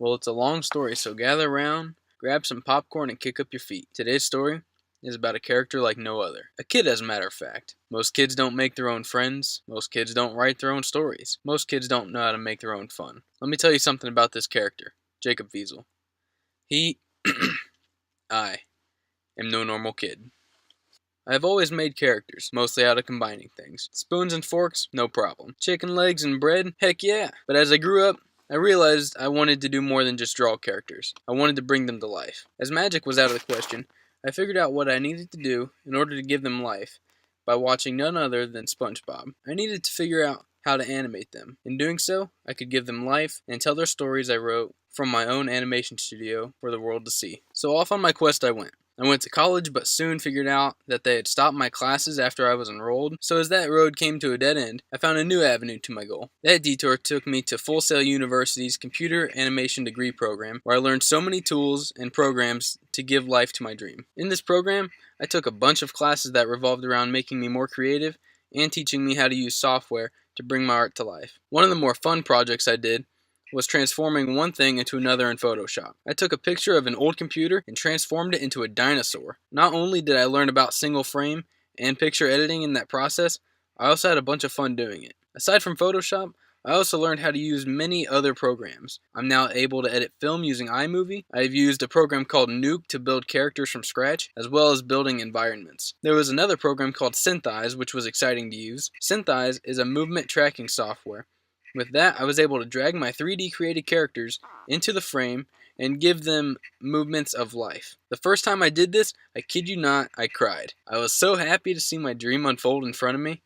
Well, it's a long story, so gather around, grab some popcorn, and kick up your feet. Today's story is about a character like no other. A kid, as a matter of fact. Most kids don't make their own friends. Most kids don't write their own stories. Most kids don't know how to make their own fun. Let me tell you something about this character, Jacob Feazel. He, I, am no normal kid. I have always made characters, mostly out of combining things. Spoons and forks, no problem. Chicken legs and bread, heck yeah. But as I grew up, I realized I wanted to do more than just draw characters. I wanted to bring them to life. As magic was out of the question, I figured out what I needed to do in order to give them life by watching none other than SpongeBob. I needed to figure out how to animate them. In doing so, I could give them life and tell their stories I wrote from my own animation studio for the world to see. So off on my quest I went. I went to college, but soon figured out that they had stopped my classes after I was enrolled, so as that road came to a dead end, I found a new avenue to my goal. That detour took me to Feazel University's Computer Animation Degree program, where I learned so many tools and programs to give life to my dream. In this program, I took a bunch of classes that revolved around making me more creative and teaching me how to use software to bring my art to life. One of the more fun projects I did was transforming one thing into another in Photoshop. I took a picture of an old computer and transformed it into a dinosaur. Not only did I learn about single frame and picture editing in that process, I also had a bunch of fun doing it. Aside from Photoshop, I also learned how to use many other programs. I'm now able to edit film using iMovie. I've used a program called Nuke to build characters from scratch, as well as building environments. There was another program called Synthesize, which was exciting to use. Synthesize is a movement tracking software. With that, I was able to drag my 3D created characters into the frame and give them movements of life. The first time I did this, I kid you not, I cried. I was so happy to see my dream unfold in front of me.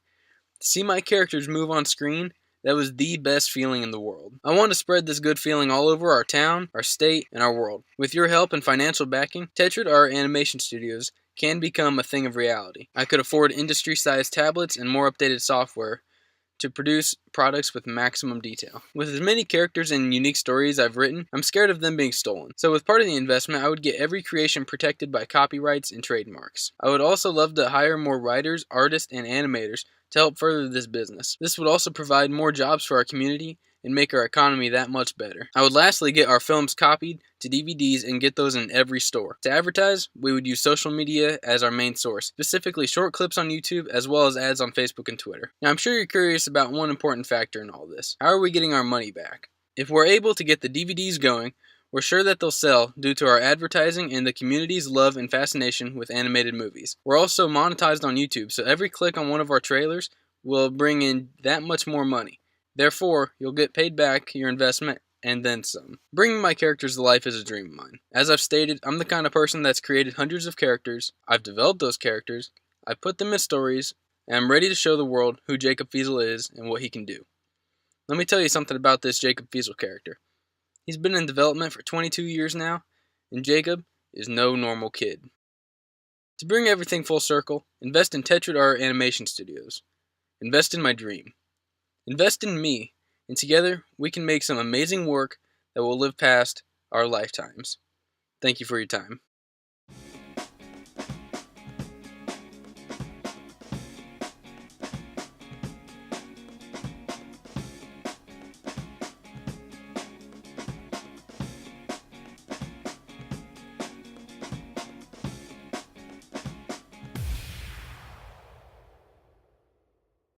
To see my characters move on screen, that was the best feeling in the world. I want to spread this good feeling all over our town, our state, and our world. With your help and financial backing, Tetrad, our animation studios, can become a thing of reality. I could afford industry-sized tablets and more updated software to produce products with maximum detail. With as many characters and unique stories I've written, I'm scared of them being stolen. So with part of the investment, I would get every creation protected by copyrights and trademarks. I would also love to hire more writers, artists, and animators to help further this business. This would also provide more jobs for our community and make our economy that much better. I would lastly get our films copied to DVDs and get those in every store. To advertise, we would use social media as our main source, specifically short clips on YouTube as well as ads on Facebook and Twitter. Now I'm sure you're curious about one important factor in all this. How are we getting our money back? If we're able to get the DVDs going, we're sure that they'll sell due to our advertising and the community's love and fascination with animated movies. We're also monetized on YouTube, so every click on one of our trailers will bring in that much more money. Therefore, you'll get paid back your investment and then some. Bringing my characters to life is a dream of mine. As I've stated, I'm the kind of person that's created hundreds of characters. I've developed those characters, I've put them in stories, and I'm ready to show the world who Jacob Feazel is and what he can do. Let me tell you something about this Jacob Feazel character. He's been in development for 22 years now, and Jacob is no normal kid. To bring everything full circle, invest in Tetrad Art Animation Studios. Invest in my dream. Invest in me, and together we can make some amazing work that will live past our lifetimes. Thank you for your time.